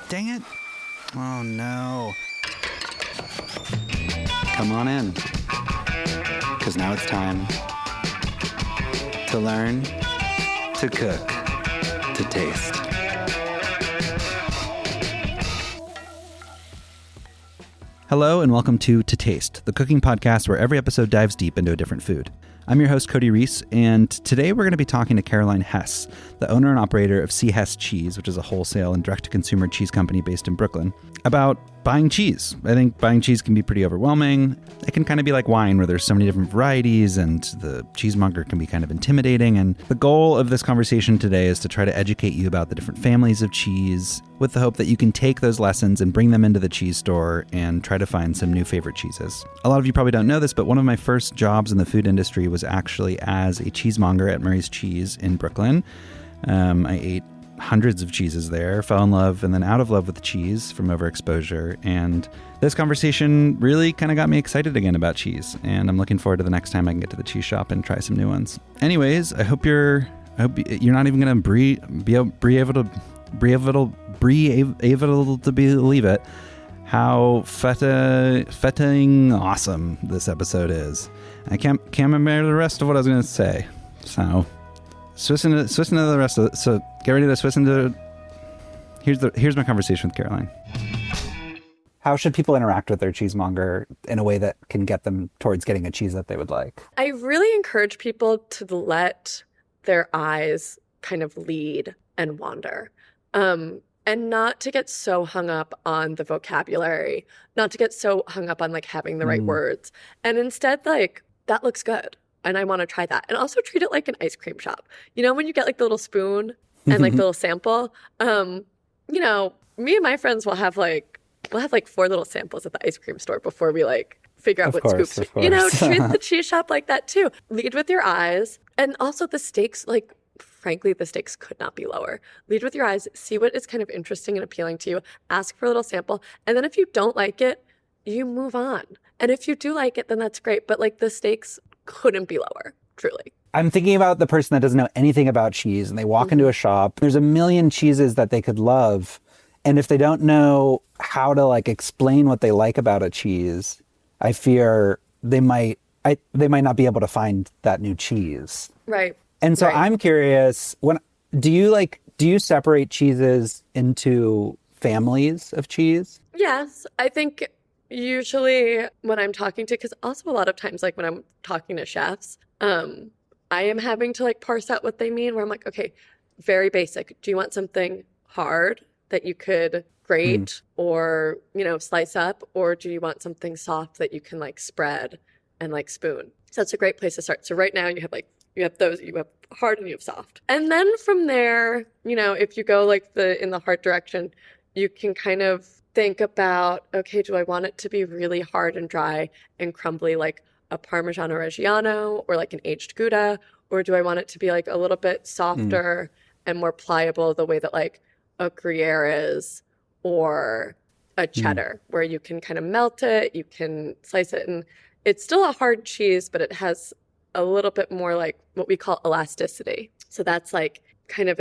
Dang it. Oh, no. Come on in. Because now it's time to learn, to cook, to taste. Hello and welcome to Taste, the cooking podcast where every episode dives deep into a different food. I'm your host, Cody Reiss, and today we're going to be talking to Caroline Hesse, the owner and operator of C.Hesse Cheese, which is a wholesale and direct-to-consumer cheese company based in Brooklyn, about buying cheese. I think buying cheese can be pretty overwhelming. It can kind of be like wine, where there's so many different varieties, and the cheesemonger can be kind of intimidating. And the goal of this conversation today is to try to educate you about the different families of cheese, with the hope that you can take those lessons and bring them into the cheese store and try to find some new favorite cheeses. A lot of you probably don't know this, but one of my first jobs in the food industry was actually as a cheesemonger at Murray's Cheese in Brooklyn. I ate hundreds of cheeses there, fell in love and then out of love with cheese from overexposure. And this conversation really kind of got me excited again about cheese. And I'm looking forward to the next time I can get to the cheese shop and try some new ones. Anyways, I hope you're not even going to be able to believe it, how fetting awesome this episode is. I can't remember the rest of what I was going to say. So Swiss into the rest of it. So get ready to Swiss into. Here's my conversation with Caroline. How should people interact with their cheesemonger in a way that can get them towards getting a cheese that they would like? I really encourage people to let their eyes kind of lead and wander. And not to get so hung up on the vocabulary, not to get so hung up on like having the right words. And instead, like, that looks good and I want to try that. And also treat it like an ice cream shop. You know, when you get like the little spoon and like the little sample, you know, me and my friends will have like 4 little samples at the ice cream store before we like figure out what scoops. You know, treat the cheese shop like that too. Lead with your eyes. And also the stakes, like, frankly, the stakes could not be lower. Lead with your eyes, see what is kind of interesting and appealing to you, ask for a little sample, and then if you don't like it, you move on. And if you do like it, then that's great. But like the stakes couldn't be lower, truly. I'm thinking about the person that doesn't know anything about cheese and they walk into a shop. There's a million cheeses that they could love. And if they don't know how to like explain what they like about a cheese, I fear they might not be able to find that new cheese. Right. And so I'm curious, do you separate cheeses into families of cheese? Yes, I think usually when I'm talking to, because also a lot of times like when I'm talking to chefs, I am having to like parse out what they mean, where I'm like, okay, very basic. Do you want something hard that you could grate or, you know, slice up? Or do you want something soft that you can like spread and like spoon? So that's a great place to start. So right now you have hard and you have soft. And then from there, you know, if you go like in the hard direction, you can kind of think about, okay, do I want it to be really hard and dry and crumbly like a Parmigiano Reggiano or like an aged Gouda? Or do I want it to be like a little bit softer and more pliable the way that like a Gruyere is, or a cheddar, where you can kind of melt it, you can slice it, and it's still a hard cheese, but it has a little bit more like what we call elasticity. So that's like kind of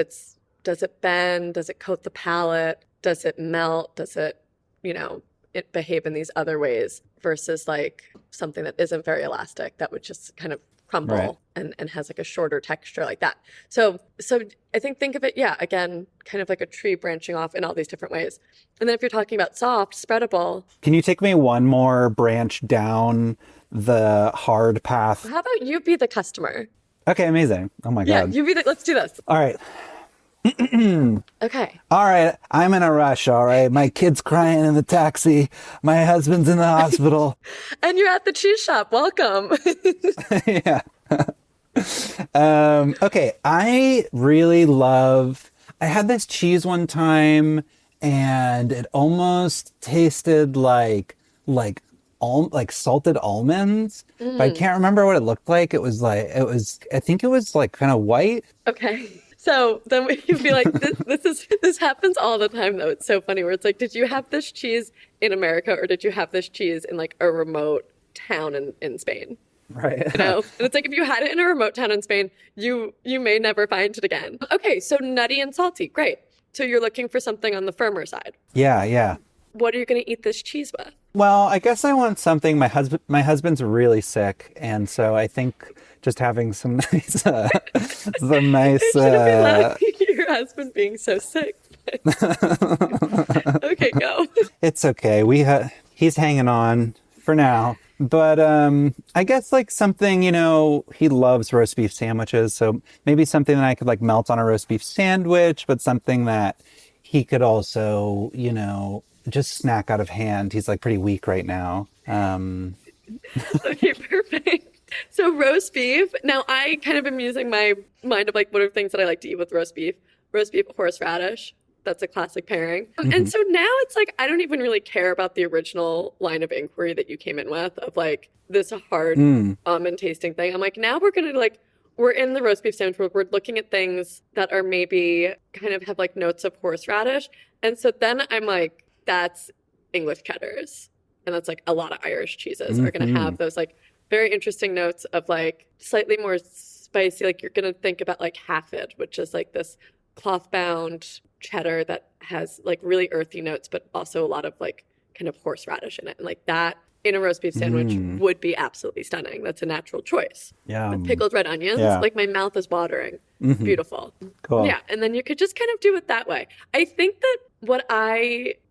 does it bend? Does it coat the palate? Does it melt? Does it, you know, it behave in these other ways versus like something that isn't very elastic that would just kind of crumble and has like a shorter texture like that. So I think of it, again, kind of like a tree branching off in all these different ways. And then if you're talking about soft, spreadable. Can you take me one more branch down the hard path? How about you be the customer? Okay, amazing. Oh my God. Yeah, let's do this. All right. Okay. All right. I'm in a rush. All right. My kid's crying in the taxi. My husband's in the hospital. And you're at the cheese shop. Welcome. Yeah. Okay. I had this cheese one time and it almost tasted like salted almonds, but I can't remember what it looked like. I think it was like kind of white. Okay. So then you'd be like, this happens all the time though. It's so funny where it's like, did you have this cheese in America or did you have this cheese in like a remote town in Spain? Right. You know? And it's like, if you had it in a remote town in Spain, you may never find it again. Okay, so nutty and salty, great. So you're looking for something on the firmer side. Yeah. What are you going to eat this cheese with? Well, I guess I want something. My husband's really sick, and so I think just having some nice, some nice. I shouldn't be laughing at your husband being so sick. Okay, go. It's okay. He's hanging on for now. But I guess like something, he loves roast beef sandwiches. So maybe something that I could like melt on a roast beef sandwich, but something that he could also, just snack out of hand. He's like pretty weak right now. Okay, perfect. So roast beef. Now I kind of am using my mind of like what are things that I like to eat with roast beef. Roast beef, horseradish. That's a classic pairing. And so now it's like, I don't even really care about the original line of inquiry that you came in with of like this hard almond tasting thing. I'm like, now we're going to like, we're in the roast beef sandwich. We're looking at things that are maybe kind of have like notes of horseradish. And so then I'm like, that's English cheddars. And that's like a lot of Irish cheeses are going to have those like very interesting notes of like slightly more spicy. Like you're going to think about like Hafid, which is like this cloth bound cheddar that has like really earthy notes, but also a lot of like kind of horseradish in it. And like that in a roast beef sandwich would be absolutely stunning. That's a natural choice. Yeah. With pickled red onions, like my mouth is watering. Beautiful. Cool. Yeah. And then you could just kind of do it that way. I think that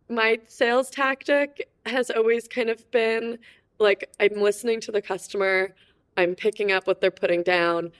my sales tactic has always kind of been like, I'm listening to the customer, I'm picking up what they're putting down,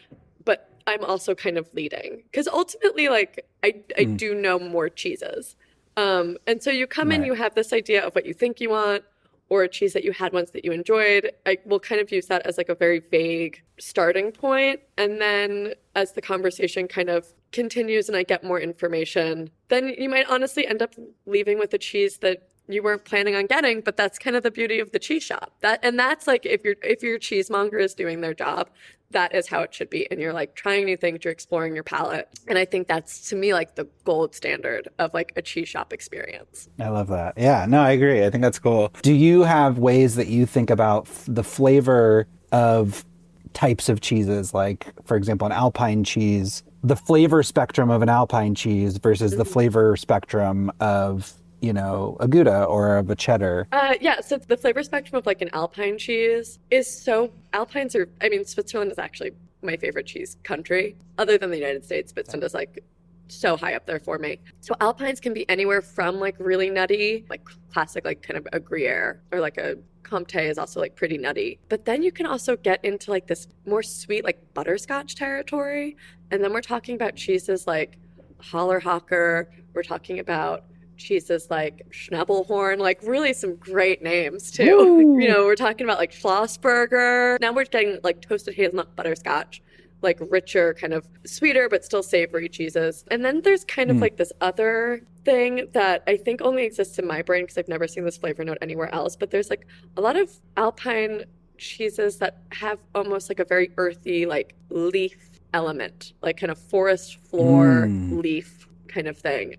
but I'm also kind of leading because ultimately, like I do know more cheeses. And so you come in, you have this idea of what you think you want or a cheese that you had once that you enjoyed. I will kind of use that as like a very vague starting point. And then as the conversation kind of continues and I get more information, then you might honestly end up leaving with a cheese that you weren't planning on getting, but that's kind of the beauty of the cheese shop. That's like if your cheesemonger is doing their job, that is how it should be. And you're like trying new things, you're exploring your palate. And I think that's to me like the gold standard of like a cheese shop experience. I love that. Yeah, no, I agree. I think that's cool. Do you have ways that you think about the flavor of types of cheeses? Like, for example, an Alpine cheese, the flavor spectrum of an Alpine cheese versus the flavor spectrum of a Gouda or of a cheddar. Yeah, so the flavor spectrum of like an Alpine cheese is Switzerland is actually my favorite cheese country, other than the United States. Switzerland is like so high up there for me. So Alpines can be anywhere from like really nutty, like classic, like kind of a Gruyere, or like a Comté is also like pretty nutty. But then you can also get into like this more sweet, like butterscotch territory. And then we're talking about cheeses like Hallerhocker. We're talking about cheeses like Schnabelhorn, like really some great names too. Ooh. We're talking about like Schlossberger. Now we're getting like toasted hazelnut butterscotch, like richer, kind of sweeter, but still savory cheeses. And then there's kind of like this other thing that I think only exists in my brain because I've never seen this flavor note anywhere else. But there's like a lot of Alpine cheeses that have almost like a very earthy, like leaf element, like kind of forest floor leaf kind of thing.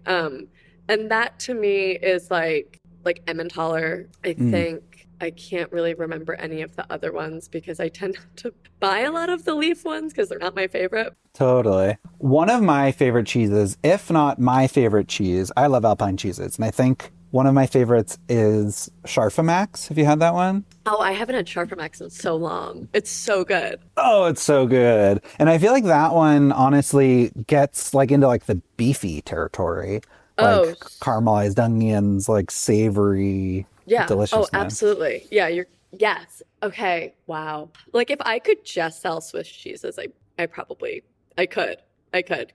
And that to me is like Emmentaler. I think I can't really remember any of the other ones because I tend not to buy a lot of the leaf ones because they're not my favorite. Totally. One of my favorite cheeses, if not my favorite cheese, I love Alpine cheeses. And I think one of my favorites is Scharfemax. Have you had that one? Oh, I haven't had Scharfemax in so long. It's so good. Oh, it's so good. And I feel like that one honestly gets like into like the beefy territory. Like caramelized onions, like savory deliciousness. Oh, absolutely. Yeah, yes. Okay. Wow. Like if I could just sell Swiss cheeses, I could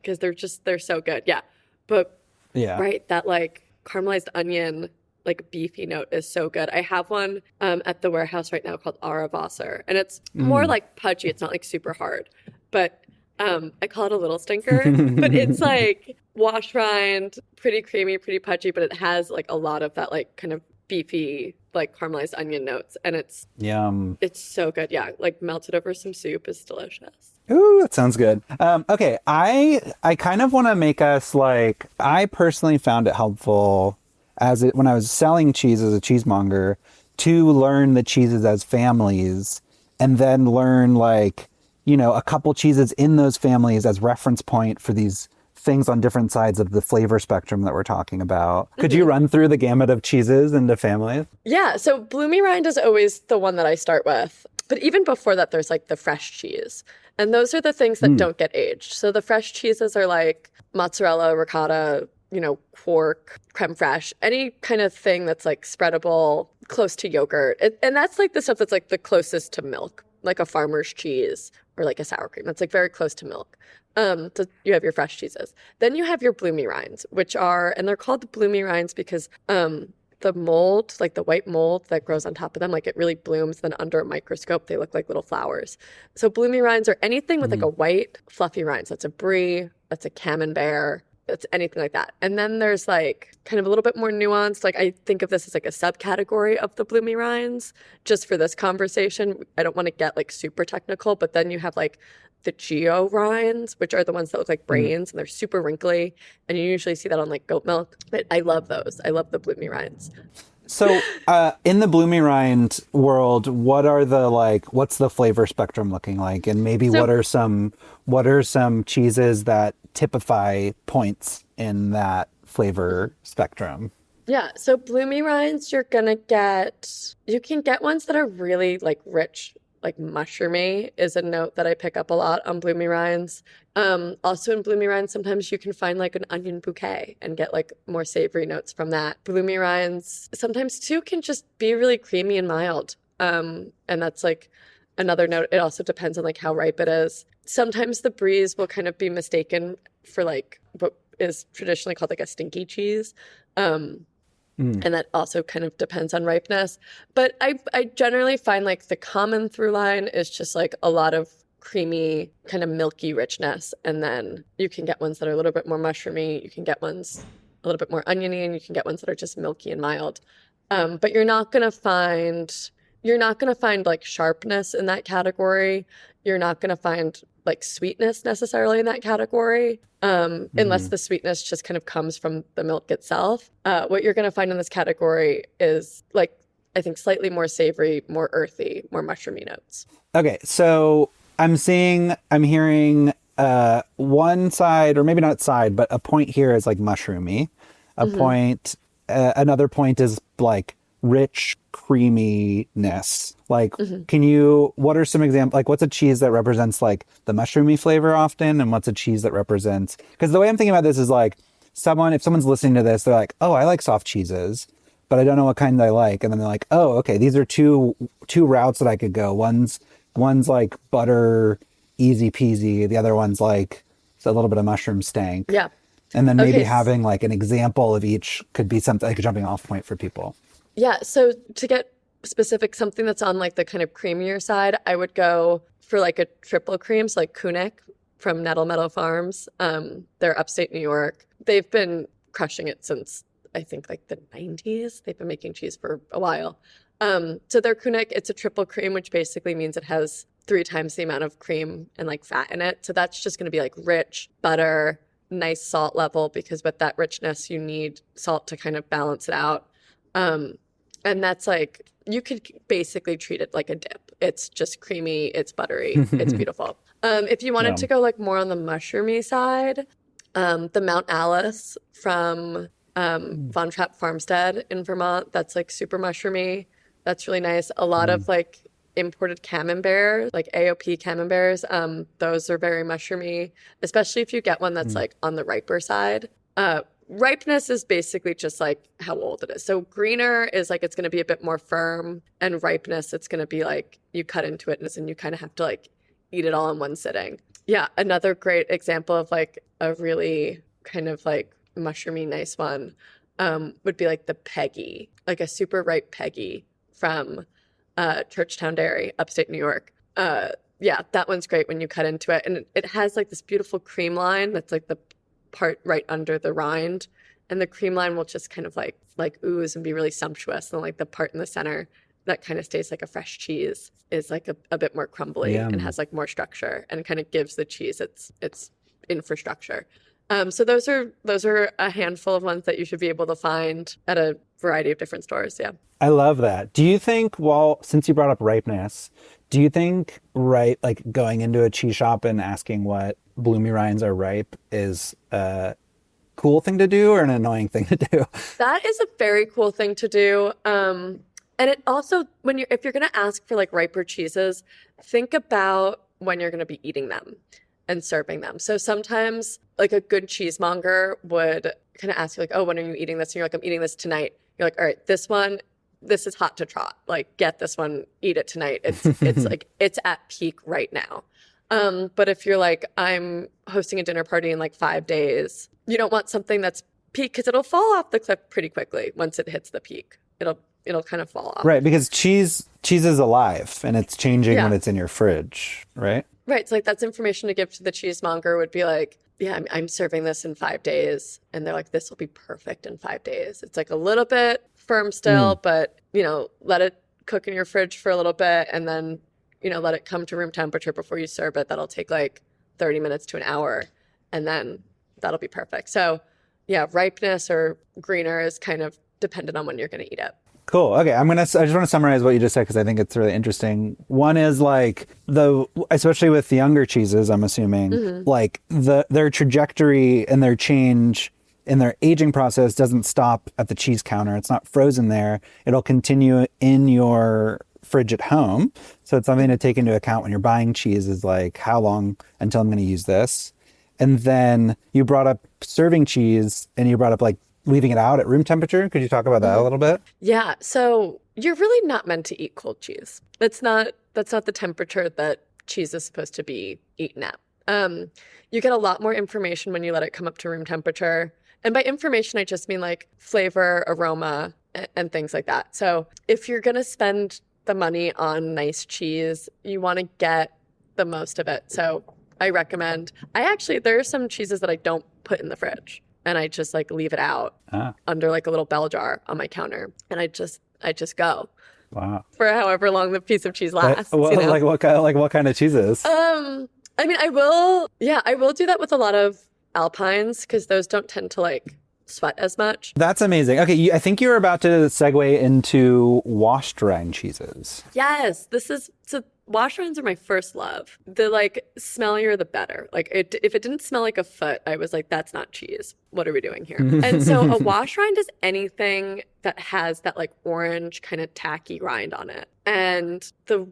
because they're so good. Yeah. But right, that like caramelized onion, like beefy note is so good. I have one at the warehouse right now called Aravasser, and it's more like pudgy. It's not like super hard, but I call it a little stinker, but it's like wash rind, pretty creamy, pretty pudgy, but it has like a lot of that like kind of beefy, like caramelized onion notes, and it's yum. It's so good. Yeah, like melted over some soup is delicious. Ooh, that sounds good. Okay, I kind of want to make us like, I personally found it helpful when I was selling cheese as a cheesemonger to learn the cheeses as families, and then learn like, a couple cheeses in those families as reference point for these things on different sides of the flavor spectrum that we're talking about. Could you run through the gamut of cheeses into families? Yeah, so bloomy rind is always the one that I start with. But even before that, there's like the fresh cheese. And those are the things that don't get aged. So the fresh cheeses are like mozzarella, ricotta, quark, creme fraiche, any kind of thing that's like spreadable, close to yogurt. And that's like the stuff that's like the closest to milk, like a farmer's cheese or like a sour cream. That's like very close to milk. So you have your fresh cheeses. Then you have your bloomy rinds, which are, and they're called bloomy rinds because the mold, like the white mold that grows on top of them, like it really blooms. Then under a microscope, they look like little flowers. So bloomy rinds are anything with like a white, fluffy rind. So that's a brie, that's a camembert, it's anything like that. And then there's like kind of a little bit more nuanced. Like I think of this as like a subcategory of the bloomy rinds. Just for this conversation, I don't want to get like super technical, but then you have like the geo rinds, which are the ones that look like brains and they're super wrinkly. And you usually see that on like goat milk. But I love those. I love the bloomy rinds. So in the bloomy rind world, what's the flavor spectrum looking like? And maybe what are some cheeses that typify points in that flavor spectrum? Yeah, so bloomy rinds, you can get ones that are really like rich, like mushroomy is a note that I pick up a lot on bloomy rinds. Also in bloomy rinds, sometimes you can find like an onion bouquet and get like more savory notes from that. Bloomy rinds sometimes too can just be really creamy and mild. And that's like another note. It also depends on like how ripe it is. Sometimes the bries will kind of be mistaken for like what is traditionally called like a stinky cheese. And that also kind of depends on ripeness. But I generally find like the common through line is just like a lot of creamy, kind of milky richness. And then you can get ones that are a little bit more mushroomy. You can get ones a little bit more oniony, and you can get ones that are just milky and mild. But you're not gonna find like sharpness in that category. You're not gonna find like sweetness necessarily in that category, unless the sweetness just kind of comes from the milk itself. What you're going to find in this category is like, I think slightly more savory, more earthy, more mushroomy notes. Okay, so I'm hearing one side, or maybe not side, but a point here is like mushroomy. A point, another point is like rich creaminess. Like, what are some examples? Like, what's a cheese that represents like the mushroomy flavor often? And what's a cheese that represents, because the way I'm thinking about this is like if someone's listening to this, they're like, oh, I like soft cheeses, but I don't know what kind I like. And then they're like, oh, okay, these are two routes that I could go. One's like butter, easy peasy. The other one's like a little bit of mushroom stank. Yeah. And then maybe having like an example of each could be something like a jumping off point for people. Yeah. So to get specific, something that's on like the kind of creamier side, I would go for like a triple cream, so like Kunik from Nettle Meadow Farms. They're upstate New York. They've been crushing it since I think like the 90s. They've been making cheese for a while. So their Kunik, it's a triple cream, which basically means it has 3 times the amount of cream and like fat in it. So that's just going to be like rich butter, nice salt level, because with that richness, you need salt to kind of balance it out. And that's like, you could basically treat it like a dip. It's just creamy, it's buttery, it's beautiful. If you wanted to go like more on the mushroomy side, the Mount Alice from Von Trapp Farmstead in Vermont, that's like super mushroomy. That's really nice. A lot of like imported camembert, like AOP camemberts, those are very mushroomy, especially if you get one that's like on the riper side. Ripeness is basically just like how old it is. So greener is like it's going to be a bit more firm, and ripeness, it's going to be like you cut into it and you kind of have to like eat it all in one sitting. Yeah, another great example of like a really kind of like mushroomy nice one would be like the Peggy, like a super ripe Peggy from Churchtown Dairy, upstate New York. Yeah, that one's great when you cut into it. And it has like this beautiful cream line that's like the part right under the rind, and the cream line will just kind of like ooze and be really sumptuous, and like the part in the center that kind of stays like a fresh cheese is like a bit more crumbly and has like more structure and kind of gives the cheese its infrastructure. So those are a handful of ones that you should be able to find at a variety of different stores. Yeah, I love that. Do you think, since you brought up ripeness, do you think like going into a cheese shop and asking what bloomy rinds are ripe is a cool thing to do or an annoying thing to do? That is a very cool thing to do. And it also, if you're going to ask for like riper cheeses, think about when you're going to be eating them and serving them. So sometimes like a good cheesemonger would kind of ask you like, oh, when are you eating this? And you're like, I'm eating this tonight. You're like, all right, this is hot to trot. Like, get this one, eat it tonight. It's like, it's at peak right now. But if you're like, I'm hosting a dinner party in like 5 days, you don't want something that's peak because it'll fall off the cliff pretty quickly once it hits the peak. It'll kind of fall off. Right, because cheese is alive and it's changing when it's in your fridge, right? Right. So like that's information to give to the cheesemonger would be like, yeah, I'm serving this in 5 days. And they're like, this will be perfect in 5 days. It's like a little bit firm still, but, let it cook in your fridge for a little bit and then, let it come to room temperature before you serve it. That'll take like 30 minutes to an hour and then that'll be perfect. So yeah, ripeness or greener is kind of dependent on when you're going to eat it. Cool. Okay. I just want to summarize what you just said because I think it's really interesting. One is like especially with the younger cheeses, I'm assuming, like their trajectory and their change in their aging process doesn't stop at the cheese counter. It's not frozen there. It'll continue in your fridge at home. So it's something to take into account when you're buying cheese is like, how long until I'm going to use this? And then you brought up serving cheese and you brought up like leaving it out at room temperature. Could you talk about that a little bit? Yeah. So you're really not meant to eat cold cheese. That's not the temperature that cheese is supposed to be eaten at. You get a lot more information when you let it come up to room temperature. And by information, I just mean like flavor, aroma, and things like that. So if you're going to spend the money on nice cheese, you want to get the most of it. So I recommend, there are some cheeses that I don't put in the fridge. And I just like leave it out under like a little bell jar on my counter. And I just go. Wow. For however long the piece of cheese lasts. Like what kind of cheeses? I will do that with a lot of Alpines because those don't tend to like sweat as much. That's amazing. Okay, I think you're about to segue into washed rind cheeses. Yes, so washed rinds are my first love. The like smellier the better. Like if it didn't smell like a foot, I was like, that's not cheese. What are we doing here? And so a washed rind is anything that has that like orange kind of tacky rind on it. And the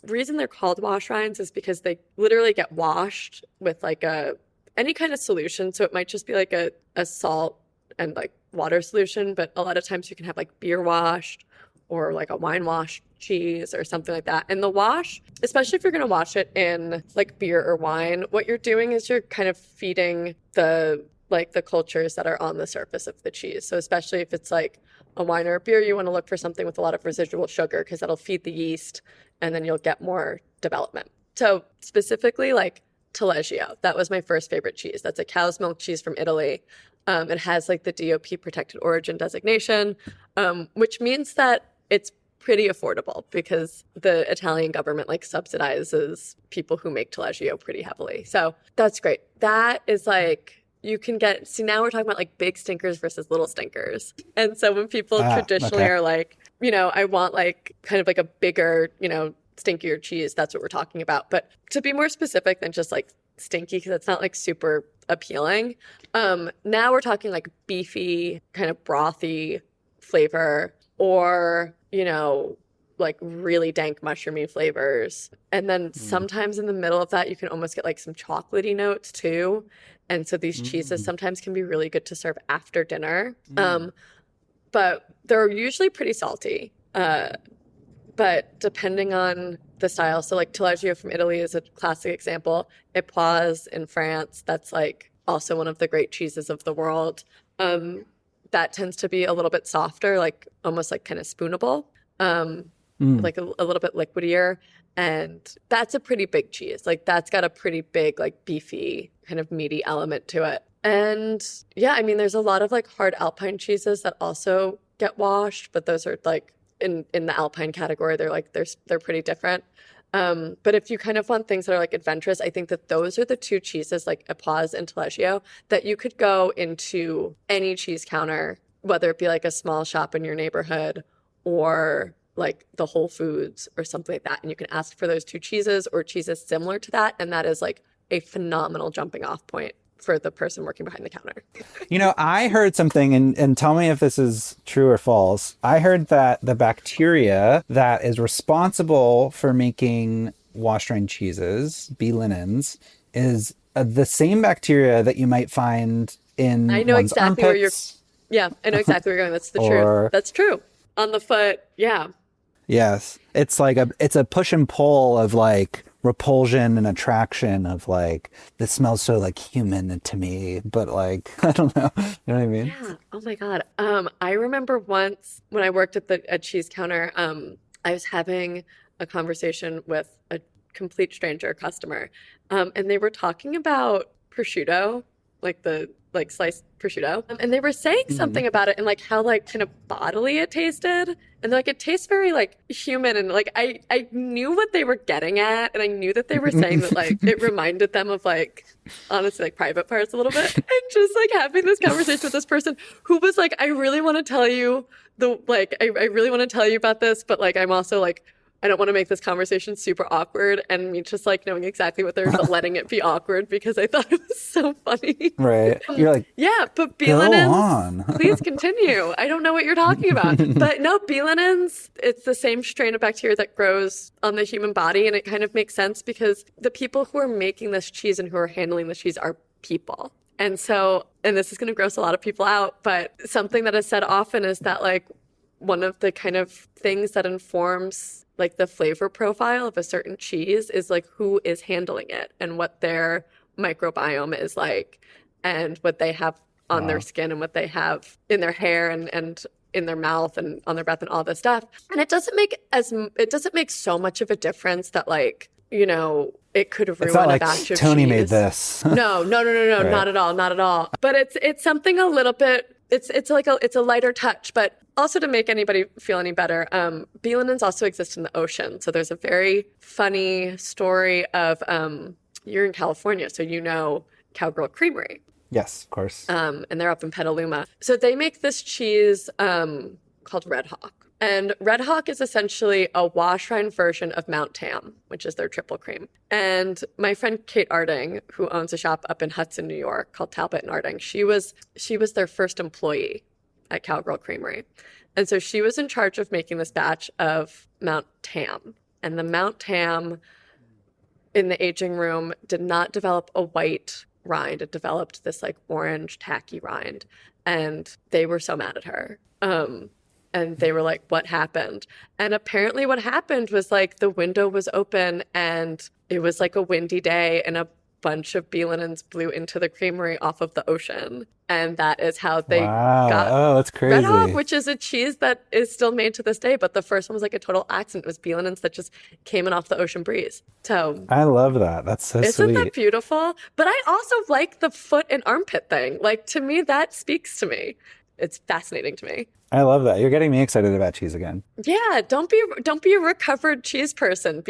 reason they're called washed rinds is because they literally get washed with like any kind of solution. So it might just be like a salt and like water solution, but a lot of times you can have like beer washed or like a wine washed cheese or something like that. And the wash, especially if you're going to wash it in like beer or wine, what you're doing is you're kind of feeding the cultures that are on the surface of the cheese. So especially if it's like a wine or a beer, you want to look for something with a lot of residual sugar because that'll feed the yeast and then you'll get more development. So specifically like Taleggio, that was my first favorite cheese. That's a cow's milk cheese from Italy. It has like the DOP protected origin designation, which means that it's pretty affordable because the Italian government like subsidizes people who make Taleggio pretty heavily. So that's great. That is like, you can now we're talking about like big stinkers versus little stinkers. And so when people traditionally are like, I want like kind of like a bigger, stinkier cheese, that's what we're talking about. But to be more specific than just like stinky, because it's not like super appealing. Now we're talking like beefy, kind of brothy flavor, or, like really dank mushroomy flavors. And then sometimes in the middle of that, you can almost get like some chocolatey notes too. And so these cheeses sometimes can be really good to serve after dinner. But they're usually pretty salty. But depending on the style, so like Taleggio from Italy is a classic example. Epoise in France, that's like also one of the great cheeses of the world. That tends to be a little bit softer, like almost like kind of spoonable, like a little bit liquidier. And that's a pretty big cheese. Like that's got a pretty big, like beefy kind of meaty element to it. And yeah, I mean, there's a lot of like hard Alpine cheeses that also get washed, but those are like in the Alpine category, they're pretty different. But if you kind of want things that are like adventurous, I think that those are the two cheeses, like Epoise and Taleggio, that you could go into any cheese counter, whether it be like a small shop in your neighborhood or like the Whole Foods or something like that. And you can ask for those two cheeses or cheeses similar to that. And that is like a phenomenal jumping off point for the person working behind the counter. You know, I heard something, and tell me if this is true or false. I heard that the bacteria that is responsible for making wash-rind cheeses, B. linens, is the same bacteria that you might find in I know one's exactly where you're. armpits. Yeah, I know exactly where you're going. That's the Or- truth. That's true. On the foot, yeah. Yes. It's like it's a push and pull of like repulsion and attraction of like, this smells so like human to me, but like, I don't know. You know what I mean? Yeah. Oh my God. I remember once when I worked at the cheese counter, I was having a conversation with a complete stranger customer, and they were talking about prosciutto, like the sliced prosciutto, and they were saying something about it and like how like kind of bodily it tasted, and like it tastes very like human, and like I knew what they were getting at, and I knew that they were saying that like it reminded them of like honestly like private parts a little bit, and just like having this conversation with this person who was like, I really want to tell you I really want to tell you about this, but like I'm also like, I don't want to make this conversation super awkward, and me just like knowing exactly what they're but letting it be awkward because I thought it was so funny. Right. You're like, yeah, but B. go linens, on. please continue. I don't know what you're talking about. But no, B. linens, it's the same strain of bacteria that grows on the human body, and it kind of makes sense because the people who are making this cheese and who are handling the cheese are people. And so, and this is going to gross a lot of people out, but something that is said often is that like one of the kind of things that informs like the flavor profile of a certain cheese is like who is handling it and what their microbiome is like and what they have on their skin and what they have in their hair and in their mouth and on their breath and all this stuff. And it doesn't make so much of a difference that like, you know, it could ruin a batch of Tony cheese. made this. No, right. Not at all. But it's something a little bit. It's a lighter touch, but also to make anybody feel any better, B. linens also exist in the ocean. So there's a very funny story of you're in California, so you know Cowgirl Creamery. Yes, of course. And they're up in Petaluma. So they make this cheese called Red Hawk. And Red Hawk is essentially a wash rind version of Mount Tam, which is their triple cream. And my friend Kate Arding, who owns a shop up in Hudson, New York called Talbot and Arding, she was their first employee at Cowgirl Creamery. And so she was in charge of making this batch of Mount Tam. And the Mount Tam in the aging room did not develop a white rind. It developed this like orange tacky rind. And they were so mad at her. And they were like, what happened? And apparently what happened was like the window was open and it was like a windy day and a bunch of B. linens blew into the creamery off of the ocean. And that is how they got that's crazy. Red Hawk, which is a cheese that is still made to this day. But the first one was like a total accident. It was B. linens that just came in off the ocean breeze. So I love that. That's so isn't sweet. that beautiful? But I also like the foot and armpit thing. Like to me, that speaks to me. It's fascinating to me. I love that. You're getting me excited about cheese again. Yeah, don't be a recovered cheese person.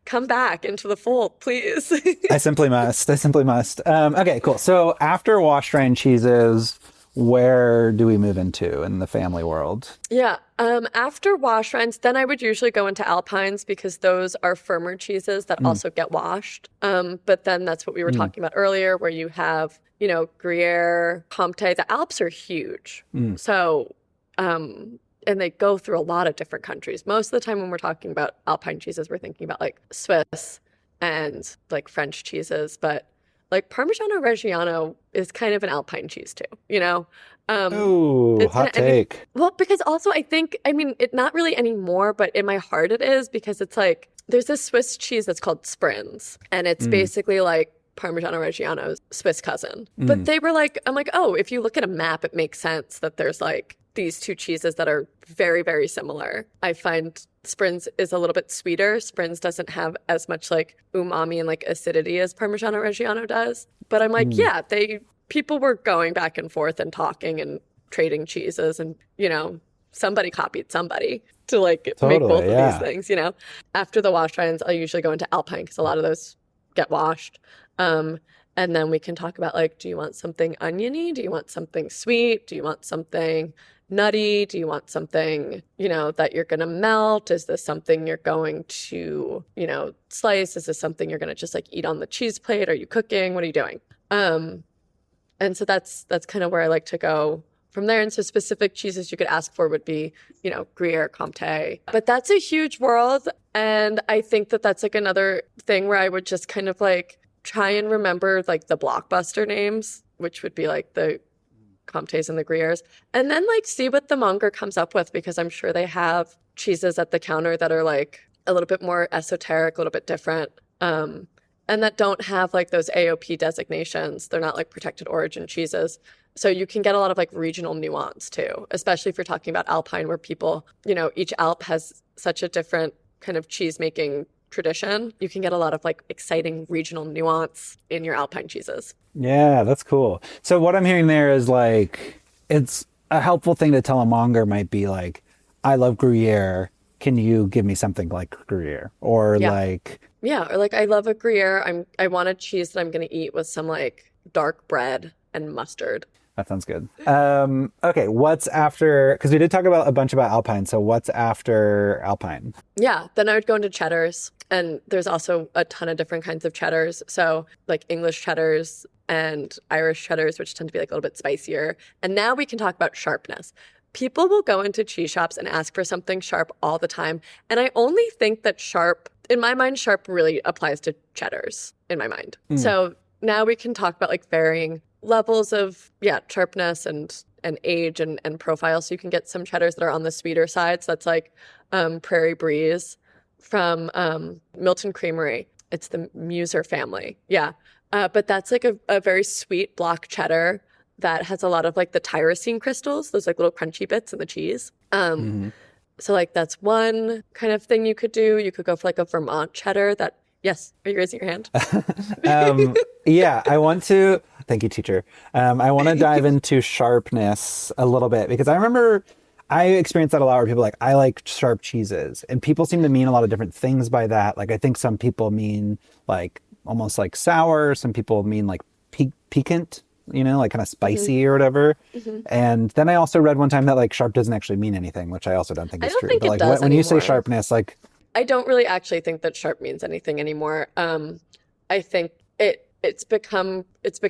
Come back into the fold, please. I simply must. Okay, cool. So after wash rind cheeses, where do we move into in the family world? Yeah. After wash rinds, then I would usually go into alpines because those are firmer cheeses that also get washed. But then that's what we were talking about earlier, where you have, you know, Gruyere, Comte. The Alps are huge. So, and they go through a lot of different countries. Most of the time when we're talking about alpine cheeses, we're thinking about like Swiss and like French cheeses, but like Parmigiano Reggiano is kind of an alpine cheese too, you know? Hot take. Well, because also it not really anymore, but in my heart it is because it's like, there's this Swiss cheese that's called Sprinz, and it's basically like Parmigiano Reggiano's Swiss cousin. But they were like, I'm like, oh, if you look at a map, it makes sense that there's like these two cheeses that are very, very similar. I find Sprinz is a little bit sweeter. Sprinz doesn't have as much like umami and like acidity as Parmigiano Reggiano does. But I'm like, yeah, people were going back and forth and talking and trading cheeses, and you know, somebody copied somebody to like make both of these things, you know. After the wash rinds, I'll usually go into alpine because a lot of those get washed. And then we can talk about like, do you want something oniony? Do you want something sweet? Do you want something nutty? Do you want something, that you're going to melt? Is this something you're going to, slice? Is this something you're going to just like eat on the cheese plate? Are you cooking? What are you doing? And so that's kind of where I like to go from there. And so specific cheeses you could ask for would be, Gruyere, Comté. But that's a huge world. And I think that that's like another thing where I would just kind of like try and remember like the blockbuster names, which would be like the Comtés and the Gruyères, and then like see what the monger comes up with, because I'm sure they have cheeses at the counter that are like a little bit more esoteric, a little bit different, and that don't have like those AOP designations. They're not like protected origin cheeses. So you can get a lot of like regional nuance too, especially if you're talking about Alpine, where people, each Alp has such a different kind of cheese making tradition. You can get a lot of like exciting regional nuance in your Alpine cheeses. Yeah, that's cool. So what I'm hearing there is like, it's a helpful thing to tell a monger might be like, I love Gruyere. Can you give me something like Gruyere? Or Yeah, or like, I love a Gruyere. I want a cheese that I'm going to eat with some like dark bread and mustard. That sounds good. Okay, what's after, because we did talk about a bunch about Alpine, so what's after Alpine? Yeah, then I would go into cheddars, and there's also a ton of different kinds of cheddars. So like English cheddars and Irish cheddars, which tend to be like a little bit spicier. And now we can talk about sharpness. People will go into cheese shops and ask for something sharp all the time. And I only think that sharp, in my mind, sharp really applies to cheddars in my mind. So now we can talk about like varying levels of sharpness and age and profile. So you can get some cheddars that are on the sweeter side. So that's like Prairie Breeze from Milton Creamery. It's the Muser family. Yeah. But that's like a very sweet block cheddar that has a lot of like the tyrosine crystals, those like little crunchy bits in the cheese. So like that's one kind of thing you could do. You could go for like a Vermont cheddar that, yes, are you raising your hand? Yeah, I want to, thank you, teacher. I want to dive into sharpness a little bit, because I remember I experienced that a lot where people are like, I like sharp cheeses, and people seem to mean a lot of different things by that. Like, I think some people mean like almost like sour. Some people mean like piquant, like kind of spicy or whatever. And then I also read one time that like sharp doesn't actually mean anything, which I also don't think is true. Think but like does when you say anymore. sharpness, like, I don't really actually think that sharp means anything anymore. I think it's become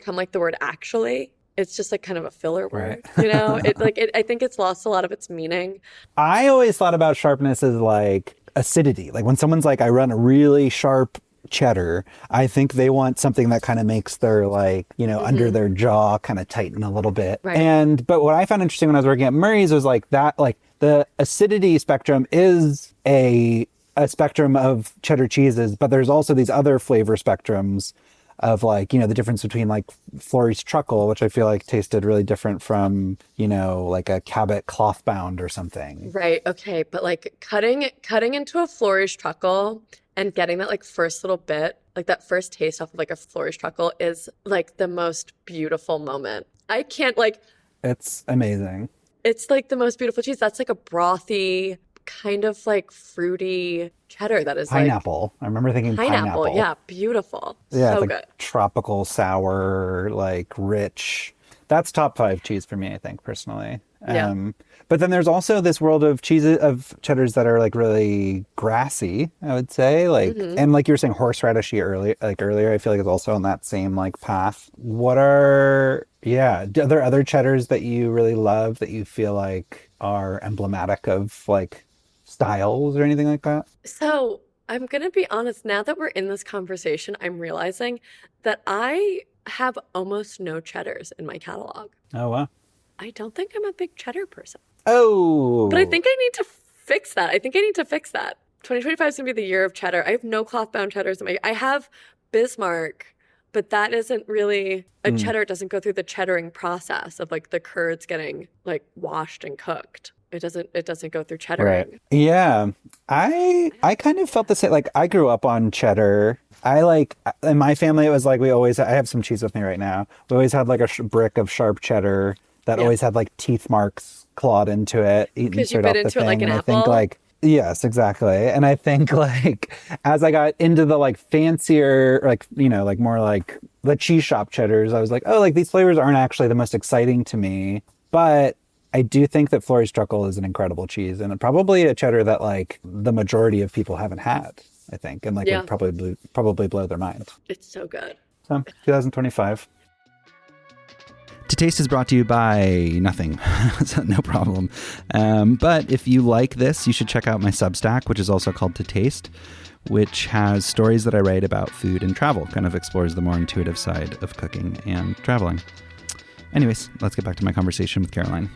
like the word actually. It's just like kind of a filler word, Right. I think it's lost a lot of its meaning. I always thought about sharpness as like acidity. Like when someone's like, I run a really sharp cheddar, I think they want something that kind of makes their like, under their jaw kind of tighten a little bit. Right. But what I found interesting when I was working at Murray's was like that, like the acidity spectrum is a spectrum of cheddar cheeses, but there's also these other flavor spectrums of like, the difference between like Florey's truckle, which I feel like tasted really different from, like a Cabot cloth bound or something. Right. Okay. But like cutting into a Florey's truckle and getting that like first little bit, like that first taste off of like a Florey's truckle is like the most beautiful moment. I can't like. It's amazing. It's like the most beautiful cheese. That's like a brothy, kind of like fruity cheddar that is pineapple. I remember thinking pineapple. Yeah, beautiful. Yeah, so like good. Tropical, sour, like rich. That's top 5 cheese for me, I think, personally. Yeah. But then there's also this world of cheeses, of cheddars that are like really grassy, I would say, like, and like you were saying, horseradishy earlier, I feel like it's also on that same like path. Are there other cheddars that you really love that you feel like are emblematic of like styles or anything like that? So I'm going to be honest, now that we're in this conversation, I'm realizing that I have almost no cheddars in my catalog. Oh, wow. I don't think I'm a big cheddar person. Oh. But I think I need to fix that. 2025 is going to be the year of cheddar. I have no cloth-bound cheddars. I have Bismarck, but that isn't really a cheddar. It doesn't go through the cheddaring process of like the curds getting like washed and cooked. It doesn't go through cheddaring. Right. Yeah. I kind of felt the same. Like I grew up on cheddar. In my family, it was like I have some cheese with me right now. We always had like a brick of sharp cheddar that always had like teeth marks clawed into it. Because you bit into it like an apple? I think like, Yes, exactly. And I think like as I got into the like fancier, like, you know, like more like the cheese shop cheddars, I was like, oh, like these flavors aren't actually the most exciting to me. But I do think that Florey-Struckel is an incredible cheese and probably a cheddar that like the majority of people haven't had, I think, and like Yeah, would probably blow their mind. it's so good. So 2025. To Taste is brought to you by nothing, so no problem. But if you like this, you should check out my Substack, which is also called To Taste, which has stories that I write about food and travel, kind of explores the more intuitive side of cooking and traveling. Anyways, let's get back to my conversation with Caroline.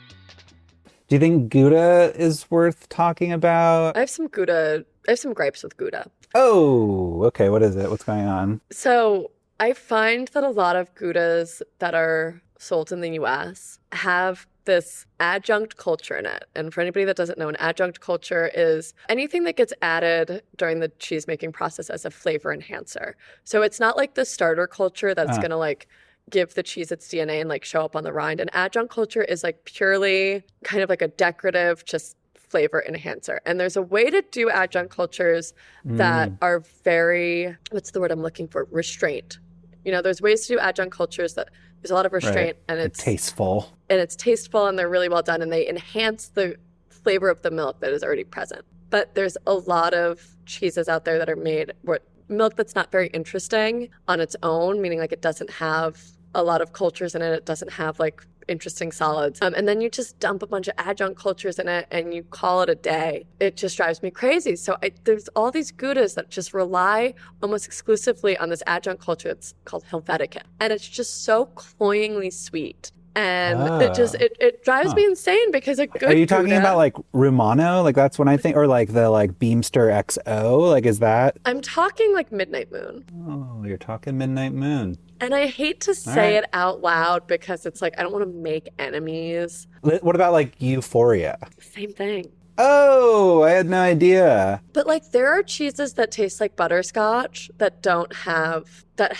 Do you think Gouda is worth talking about? I have some gripes with Gouda. Oh, okay. What is it? What's going on? So I find that a lot of Goudas that are sold in the US have this adjunct culture in it. And for anybody that doesn't know, an adjunct culture is anything that gets added during the cheese making process as a flavor enhancer. So it's not like the starter culture that's going to like give the cheese its DNA and like show up on the rind. An adjunct culture is like purely kind of like a decorative, just flavor enhancer. And there's a way to do adjunct cultures that are very, what's the word I'm looking for? Restraint. You know, there's ways to do adjunct cultures that there's a lot of restraint and it's tasteful. And it's tasteful and they're really well done and they enhance the flavor of the milk that is already present. But there's a lot of cheeses out there that are made with milk that's not very interesting on its own, meaning like it doesn't have a lot of cultures in it. It doesn't have like interesting solids. And then you just dump a bunch of adjunct cultures in it and you call it a day. It just drives me crazy. So there's all these Goudas that just rely almost exclusively on this adjunct culture that's called Helvetica. And it's just so cloyingly sweet. And it drives me insane because a good Are you talking Gouda, about like Rumano? Like that's when I think, or like the like Beamster XO? Like is that? I'm talking like Midnight Moon. Oh, you're talking Midnight Moon. And I hate to say it out loud because it's like, I don't want to make enemies. What about like Euphoria? Same thing. Oh, I had no idea. But like there are cheeses that taste like butterscotch that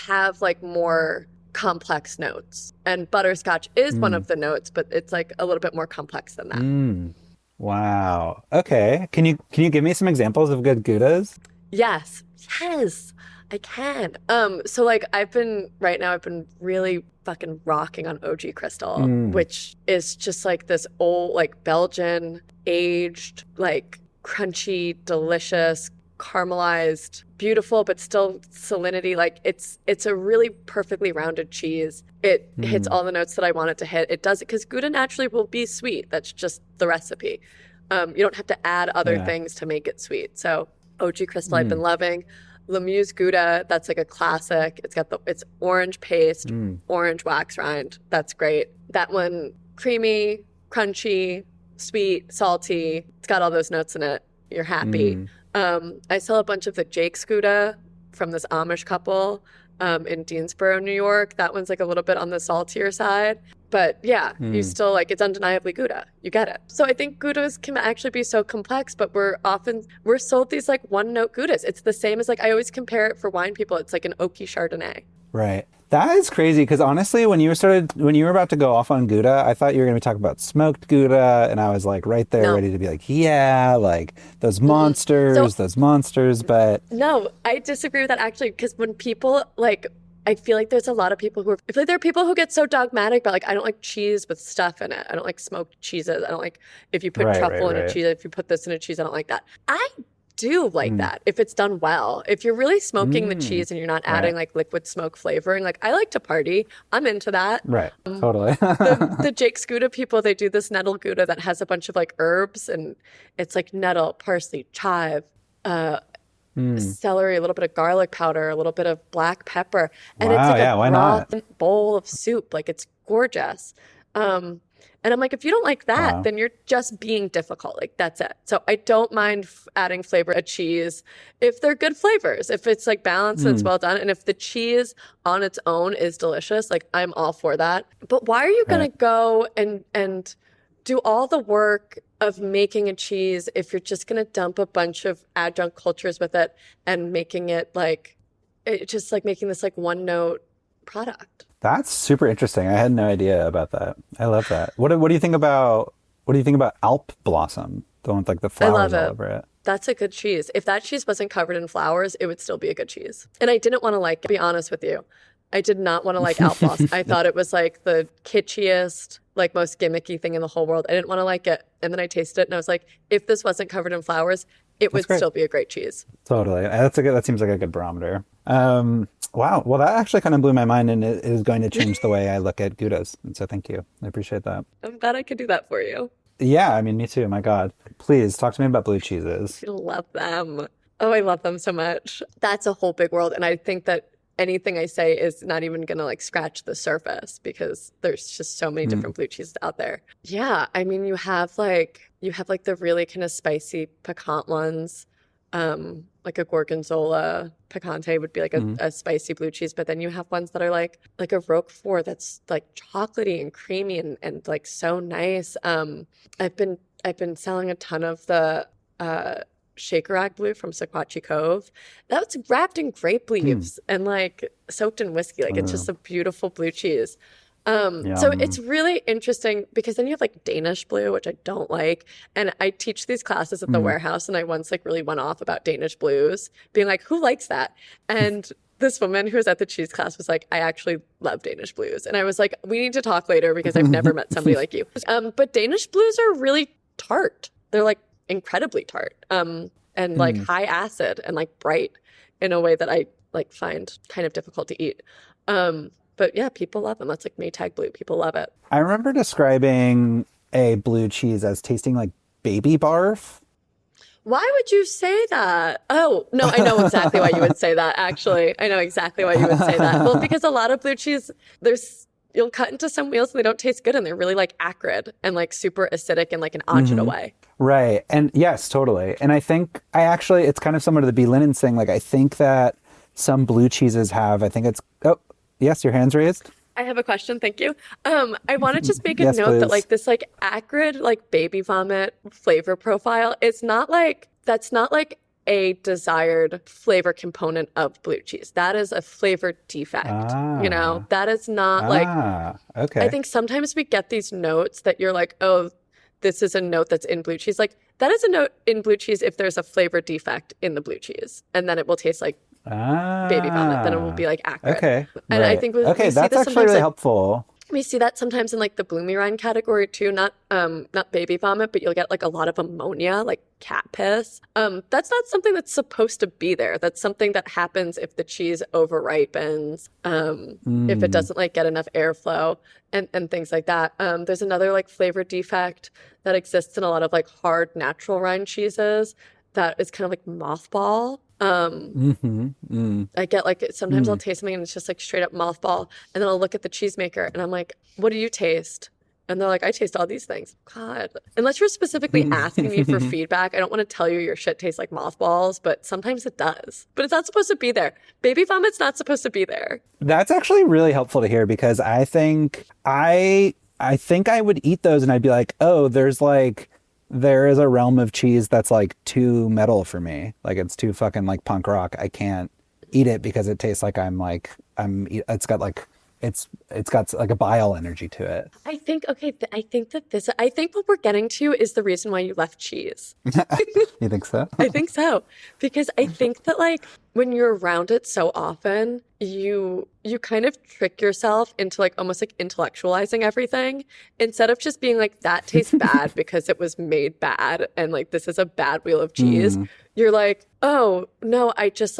have like more complex notes. And butterscotch is one of the notes, but it's like a little bit more complex than that. Wow. Okay. Can you give me some examples of good Goudas? Yes, I can. So like I've been really fucking rocking on OG Crystal, which is just like this old, like Belgian aged, like crunchy, delicious, caramelized, beautiful, but still salinity. Like it's a really perfectly rounded cheese. It hits all the notes that I want it to hit. It does it because Gouda naturally will be sweet. That's just the recipe. You don't have to add other things to make it sweet. So OG Crystal I've been loving. Lemieux's Gouda, that's like a classic. It's orange paste, orange wax rind. That's great. That one, creamy, crunchy, sweet, salty. It's got all those notes in it. You're happy. I sell a bunch of the Jake's Gouda from this Amish couple in Deansboro, New York. That one's like a little bit on the saltier side. But yeah, you still like, it's undeniably Gouda. You get it. So I think Goudas can actually be so complex, but we're sold these like one note Goudas. It's the same as like, I always compare it for wine people. It's like an oaky Chardonnay. Right. That is crazy because honestly, when you were about to go off on Gouda, I thought you were going to be talking about smoked Gouda, and I was like right there ready to be like, yeah, like those monsters, but... No, I disagree with that actually because when people like... I feel like there's a lot of people I feel like there are people who get so dogmatic about like, I don't like cheese with stuff in it. I don't like smoked cheeses. I don't like if you put truffle in a cheese, if you put this in a cheese, I don't like that. I do like that if it's done well. If you're really smoking the cheese and you're not adding like liquid smoke flavoring, like I like to party. I'm into that. Right. Totally. the Jake's Gouda people, they do this nettle Gouda that has a bunch of like herbs and it's like nettle, parsley, chive, celery, a little bit of garlic powder, a little bit of black pepper, and it's like a broth bowl of soup. Like it's gorgeous. And I'm like, if you don't like that, then you're just being difficult. Like that's it. So I don't mind adding flavor to cheese if they're good flavors, if it's like balanced and it's well done, and if the cheese on its own is delicious, like I'm all for that. But why are you gonna go and do all the work of making a cheese if you're just going to dump a bunch of adjunct cultures with it and making it like, it just like making this like one note product? That's super interesting. I had no idea about that. I love that. What do you think about Alp Blossom? The one with like the flowers all over it. That's a good cheese. If that cheese wasn't covered in flowers, it would still be a good cheese. And I didn't want to like, be honest with you, I did not want to like Outlaws. I thought it was like the kitschiest, like most gimmicky thing in the whole world. I didn't want to like it. And then I tasted it and I was like, if this wasn't covered in flowers, it would still be a great cheese. Totally. That seems like a good barometer. Wow. Well, that actually kind of blew my mind, and it is going to change the way I look at Goudas. And so thank you. I appreciate that. I'm glad I could do that for you. Yeah, I mean, me too. My God. Please talk to me about blue cheeses. I love them. Oh, I love them so much. That's a whole big world. And I think that anything I say is not even going to like scratch the surface because there's just so many different blue cheeses out there. Yeah. I mean, you have like the really kind of spicy piquant ones. Like a gorgonzola picante would be like a spicy blue cheese, but then you have ones that are like a Roquefort that's like chocolatey and creamy and like so nice. I've been selling a ton of the Shakerag blue from Sequatchie Cove. That's wrapped in grape leaves and like soaked in whiskey. Like it's just a beautiful blue cheese. So it's really interesting because then you have like Danish blue, which I don't like. And I teach these classes at the warehouse, and I once like really went off about Danish blues, being like, who likes that? And this woman who was at the cheese class was like, I actually love Danish blues. And I was like, we need to talk later because I've never met somebody like you. But Danish blues are really tart. They're like incredibly tart, and like high acid and like bright in a way that I like find kind of difficult to eat. But yeah, people love them. That's like Maytag blue. People love it. I remember describing a blue cheese as tasting like baby barf. Why would you say that? Oh, no, I know exactly why you would say that, actually. I know exactly why you would say that. Well, because a lot of blue cheese, you'll cut into some wheels and they don't taste good, and they're really like acrid and like super acidic in like an agita way. Right. And yes, totally. And I think it's kind of similar to the B. Linens thing. Like I think that some blue cheeses have, yes, your hand's raised. I have a question. Thank you. I want to just make a note please. that like this like acrid, like baby vomit flavor profile is that's not like a desired flavor component of blue cheese. That is a flavor defect. That is not okay. I think sometimes we get these notes that you're like, oh, this is a note that's in blue cheese. Like that is a note in blue cheese if there's a flavor defect in the blue cheese, and then it will taste like baby vomit. Then it will be like acrid. Okay. And I think that's actually really helpful. We see that sometimes in like the Bloomy category too, not baby vomit, but you'll get like a lot of ammonia, like cat piss. That's not something that's supposed to be there. That's something that happens if the cheese overripens, if it doesn't like get enough airflow and things like that. There's another like flavor defect that exists in a lot of like hard natural rind cheeses that is kind of like mothball. I get like sometimes I'll taste something and it's just like straight up mothball, and then I'll look at the cheesemaker and I'm like, what do you taste? And they're like, I taste all these things. God, unless you're specifically asking me for feedback, I don't want to tell you your shit tastes like mothballs, but sometimes it does. But it's not supposed to be there. Baby vomit's not supposed to be there. That's actually really helpful to hear, because I think I would eat those and I'd be like, oh, there is a realm of cheese that's like too metal for me. Like it's too fucking like punk rock. I can't eat it because it tastes like it's got like a bile energy to it. I think what we're getting to is the reason why you left cheese. You think so? I think so. Because I think that like when you're around it so often, you kind of trick yourself into like almost like intellectualizing everything, instead of just being like, that tastes bad because it was made bad and like this is a bad wheel of cheese. You're like, oh no, I guess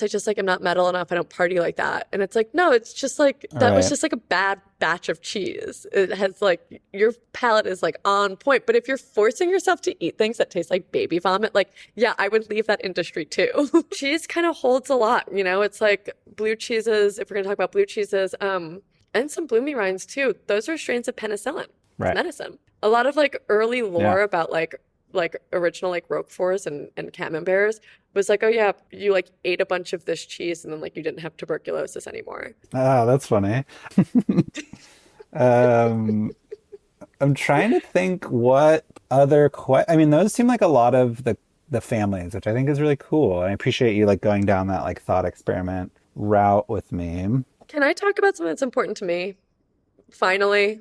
I just like am not metal enough. I don't party like that. And it's like, no, it's just like that was just like a bad batch of cheese. It has like, your palate is like on point. But if you're forcing yourself to eat things that taste like baby vomit, like, yeah, I would leave that industry too. Cheese kind of holds a lot, it's like blue cheeses, if we're going to talk about blue cheeses, and some bloomy rinds too. Those are strains of penicillin. It's medicine. A lot of like early lore about like original like Roqueforts and Camemberts was like, oh yeah, you like ate a bunch of this cheese and then like you didn't have tuberculosis anymore. Oh, that's funny. I'm trying to think what other those seem like a lot of the families, which I think is really cool. And I appreciate you like going down that like thought experiment route with me. Can I talk about something that's important to me? Finally.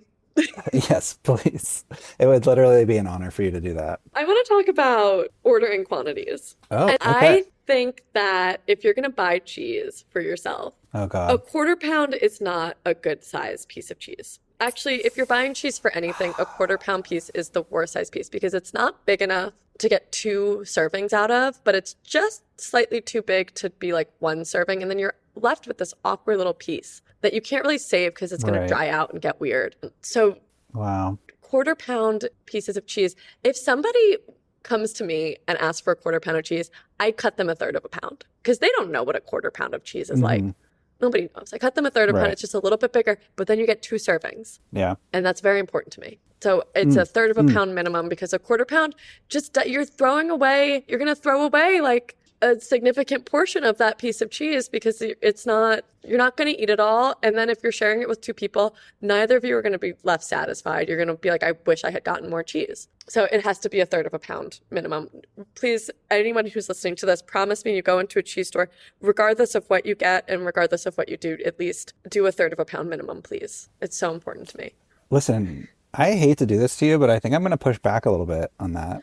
Yes, please. It would literally be an honor for you to do that. I want to talk about ordering quantities. Oh, And okay. I think that if you're going to buy cheese for yourself, Oh a God. quarter pound is not a good size piece of cheese. Actually, if you're buying cheese for anything, a quarter pound piece is the worst size piece because it's not big enough to get two servings out of, but it's just slightly too big to be like one serving. And then you're left with this awkward little piece that you can't really save because it's going to Right. dry out and get weird. So Wow. quarter pound pieces of cheese. If somebody comes to me and asks for a quarter pound of cheese, I cut them a third of a pound because they don't know what a quarter pound of cheese is like. Mhm. Nobody knows. I cut them a third of a pound. Right. It's just a little bit bigger, but then you get two servings. Yeah. And that's very important to me. So it's a third of a pound minimum because a quarter pound, just you're throwing away, you're going to throw away like a significant portion of that piece of cheese because it's not, you're not going to eat it all. And then if you're sharing it with two people, neither of you are going to be left satisfied. You're going to be like, I wish I had gotten more cheese. So it has to be a third of a pound minimum. Please, anyone who's listening to this, promise me you go into a cheese store, regardless of what you get and regardless of what you do, at least do a third of a pound minimum, please. It's so important to me. Listen, I hate to do this to you, but I think I'm going to push back a little bit on that.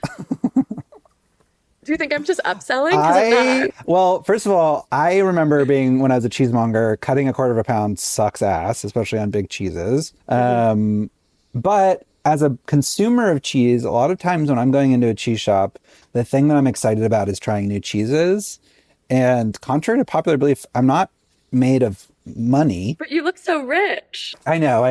Do you think I'm just upselling? 'Cause I'm not. Well, first of all, I remember being, when I was a cheesemonger, cutting a quarter of a pound sucks ass, especially on big cheeses. But as a consumer of cheese, a lot of times when I'm going into a cheese shop, the thing that I'm excited about is trying new cheeses. And contrary to popular belief, I'm not made of money. But you look so rich. I know.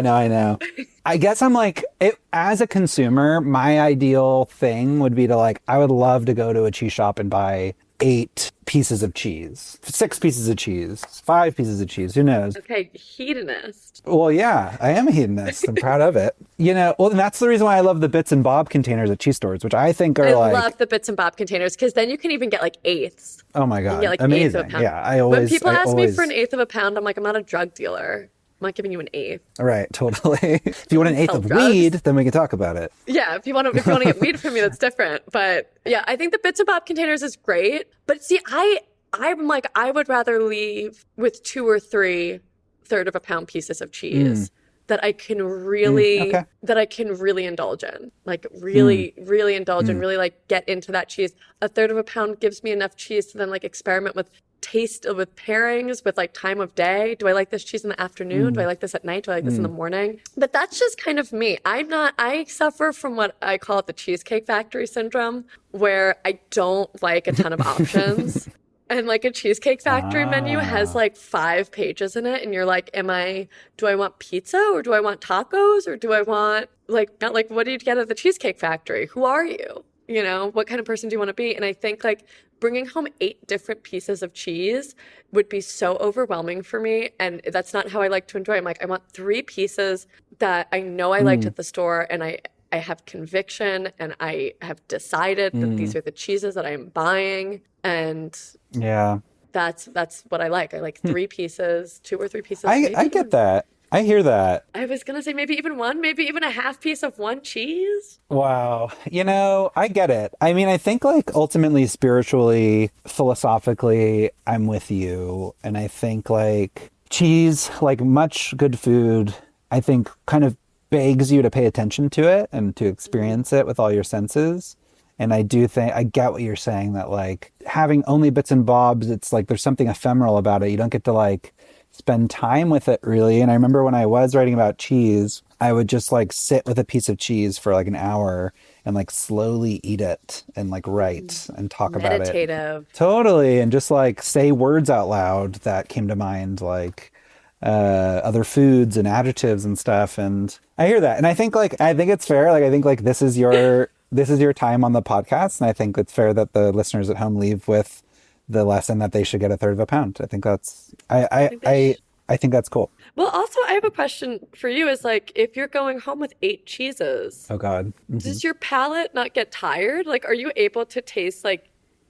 I guess I'm like, as a consumer, my ideal thing would be to like, I would love to go to a cheese shop and buy 8 pieces of cheese, 6 pieces of cheese, 5 pieces of cheese, who knows? Okay, hedonist. Well, yeah, I am a hedonist. I'm proud of it. Well, and that's the reason why I love the bits and bob containers at cheese stores, which I think are I like, love the bits and bob containers because then you can even get like eighths. oh my You God, get like eighths of amazing. a pound. Yeah, When people ask me for an eighth of a pound, I'm like, I'm not a drug dealer. I'm not giving you an eighth. Right, totally. If you want an eighth Sell of drugs. weed, then we can talk about it. Yeah, if you want to get weed from me, that's different. But yeah, I think the bits and bob containers is great. But see, I'm like, I would rather leave with 2 or 3 third of a pound pieces of cheese that I can really okay. that I can really indulge in. Like really indulge in, really like get into that cheese. A third of a pound gives me enough cheese to then like experiment with taste, with pairings, with like time of day. Do I like this cheese in the afternoon? Do I like this at night? Do I like this in the morning? But that's just kind of me. I suffer from what I call it the Cheesecake Factory syndrome, where I don't like a ton of options. And like a Cheesecake Factory menu has like 5 pages in it. And you're like, do I want pizza or do I want tacos or do I want not what do you get at the Cheesecake Factory? Who are you? You know, what kind of person do you want to be? And I think like bringing home 8 different pieces of cheese would be so overwhelming for me. And that's not how I like to enjoy. I'm like, I want 3 pieces that I know I liked at the store and I have conviction and I have decided that these are the cheeses that I'm buying. And Yeah. that's what I like. I like 3 pieces, 2 or 3 pieces. I get that. I hear that. I was going to say maybe even a half piece of one cheese. Wow. I get it. I mean, I think like ultimately, spiritually, philosophically, I'm with you. And I think like cheese, like much good food, I think kind of begs you to pay attention to it and to experience it with all your senses. And I do think I get what you're saying that like having only bits and bobs, it's like there's something ephemeral about it. You don't get to like spend time with it really. And I remember when I was writing about cheese, I would just like sit with a piece of cheese for like an hour and like slowly eat it and like write and talk about it. Meditative. Totally. And just like say words out loud that came to mind, like other foods and adjectives and stuff. And I hear that. And I think it's fair. Like, I think like this is your time on the podcast. And I think it's fair that the listeners at home leave with the lesson that they should get a third of a pound. I think that's, I think that's cool. Well, also, I have a question for you is like, if you're going home with 8 cheeses, Oh God. does your palate not get tired? Like, are you able to taste like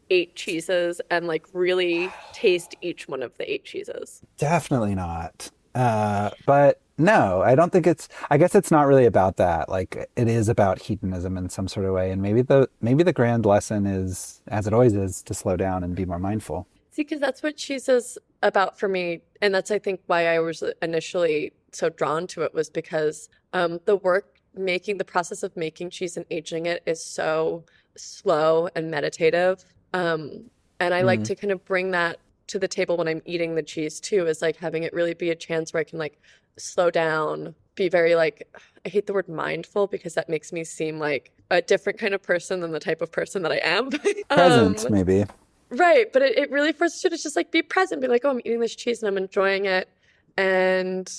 8 cheeses and like really taste each one of the 8 cheeses? Definitely not. But no, I don't think I guess it's not really about that. Like it is about hedonism in some sort of way. And maybe the grand lesson is, as it always is, to slow down and be more mindful. See, because that's what cheese is about for me, and that's I think why I was initially so drawn to it, was because the process of making cheese and aging it is so slow and meditative. And I like Mm. to kind of bring that to the table when I'm eating the cheese too, is like having it really be a chance where I can like slow down, be very like, I hate the word mindful because that makes me seem like a different kind of person than the type of person that I am. Present, maybe. Right. But it really forces you to just like be present, be like, oh, I'm eating this cheese and I'm enjoying it. And